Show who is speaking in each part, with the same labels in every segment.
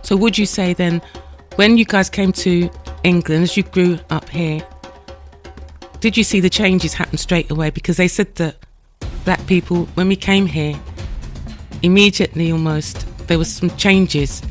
Speaker 1: So would you say then, when you guys came to England, as you grew up here, did you see the changes happen straight away? Because they said that black people, when we came here, immediately almost, there was some changes.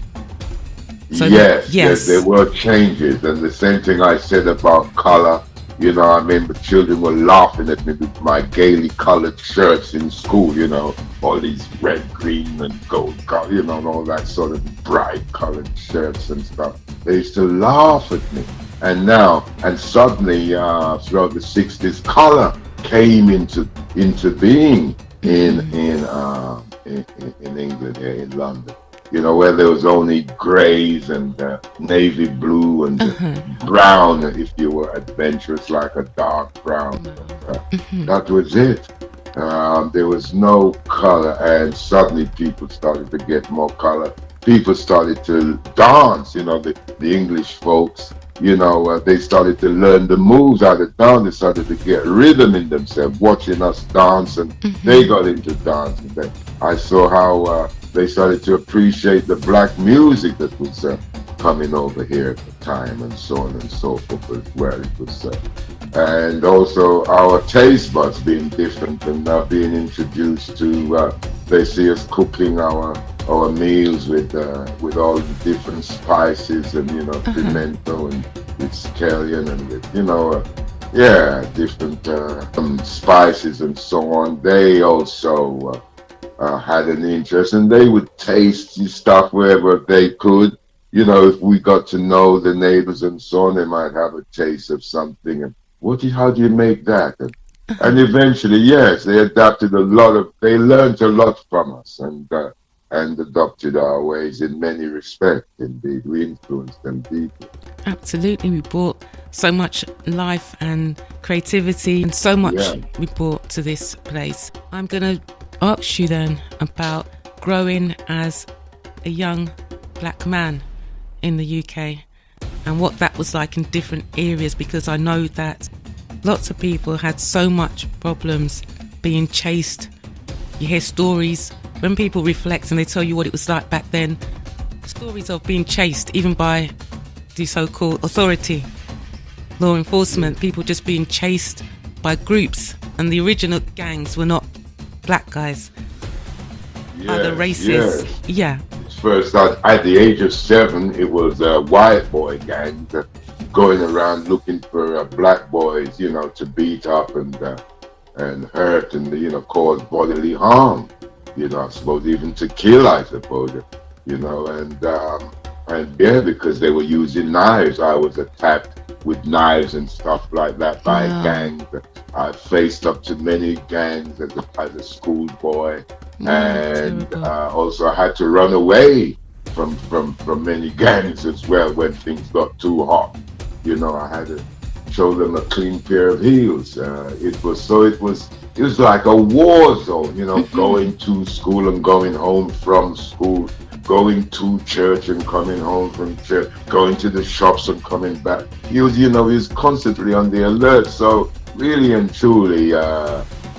Speaker 2: So yes, there were changes. And the same thing I said about color. You know, I remember children were laughing at me with my gaily colored shirts in school, you know, all these red, green and gold, you know, and all that sort of bright colored shirts and stuff. They used to laugh at me. And now, and suddenly, throughout the 60s, color came into being in England, here in London. You know, where there was only grays and navy blue and brown, if you were adventurous, like a dark brown. That was it. There was no color, and suddenly people started to get more color. People started to dance, you know, the English folks, you know, they started to learn the moves how to dance. They started to get rhythm in themselves, watching us dance, and they got into dancing. I saw how they started to appreciate the black music that was coming over here at the time, and so on and so forth as well. It was, and also our taste buds being different and being introduced to. They see us cooking our meals with all the different spices and, you know, pimento and with scallion and with, you know, different spices and so on. They also had an interest, and they would taste stuff wherever they could. You know, if we got to know the neighbors and so on, they might have a taste of something. And how do you make that? And eventually, yes, they adapted they learned a lot from us and adopted our ways in many respects. Indeed, we influenced them deeply.
Speaker 1: Absolutely, we brought so much life and creativity and so much we brought to this place. I'm going to ask you then about growing as a young black man in the UK and what that was like in different areas, because I know that lots of people had so much problems being chased. You hear stories when people reflect and they tell you what it was like back then, stories of being chased even by the so-called authority, law enforcement, people just being chased by groups, and the original gangs were not black guys, other races.
Speaker 2: First, at the age of 7, it was a white boy gang going around looking for black boys, you know, to beat up and hurt and, you know, cause bodily harm, you know, I suppose even to kill, I suppose, you know, and because they were using knives. I was attacked with knives and stuff like that by gangs. I faced up to many gangs as a schoolboy, and also I had to run away from many gangs as well when things got too hot. You know, I had to show them a clean pair of heels. It was like a war zone, you know, going to school and going home from school, going to church and coming home from church, going to the shops and coming back. He was constantly on the alert. So really and truly,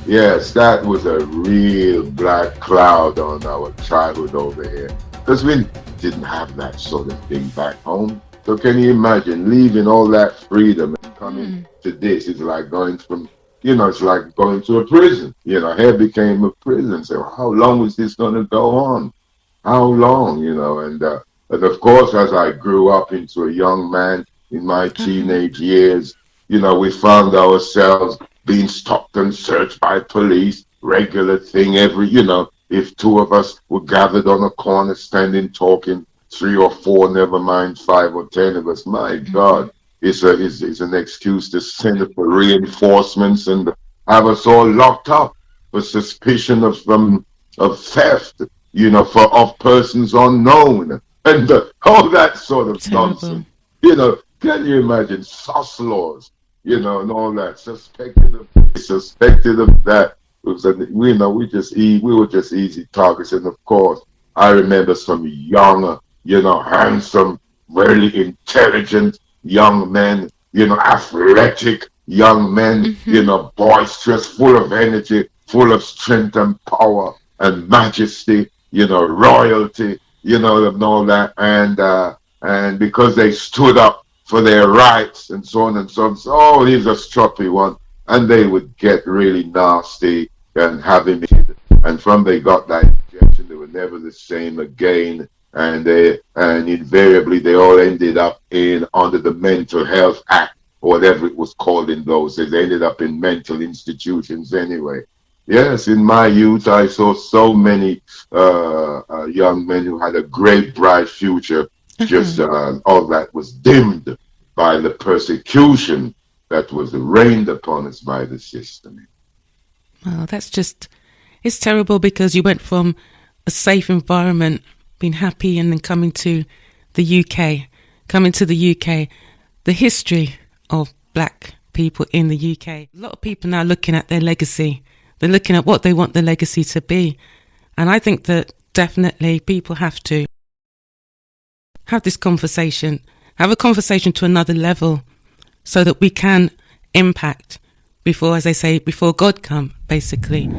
Speaker 2: yes, that was a real black cloud on our childhood over here, because we didn't have that sort of thing back home. So can you imagine leaving all that freedom and coming to this? It's like going from, you know, it's like going to a prison. You know, here became a prison. So how long is this going to go on? How long, you know? And of course, as I grew up into a young man in my teenage years, you know, we found ourselves being stopped and searched by police, regular thing you know, if 2 of us were gathered on a corner standing talking, 3 or 4, never mind 5 or 10 of us, my God, it's an excuse to send up for reinforcements and have us all locked up for suspicion of theft, you know, of persons unknown, and all that sort of nonsense. You know, can you imagine sus laws, you know, and all that, suspected of that. You know, we were just easy targets. And of course, I remember some young, you know, handsome, very intelligent young men, you know, athletic young men, you know, boisterous, full of energy, full of strength and power and majesty, you know, royalty, and all that, and because they stood up for their rights and so on and so on. So, oh, he's a stroppy one, and they would get really nasty and have him. And from they got that injection, they were never the same again. And invariably they all ended up in under the Mental Health Act or whatever it was called in those days. They ended up in mental institutions anyway. Yes, in my youth, I saw so many young men who had a great, bright future. Just all that was dimmed by the persecution that was rained upon us by the system.
Speaker 1: Well, it's terrible because you went from a safe environment, being happy, and then coming to the UK. The history of black people in the UK. A lot of people now looking at their legacy. They're looking at what they want the legacy to be. And I think that definitely people have to have this conversation, have a conversation to another level so that we can impact before, as I say, before God come, basically.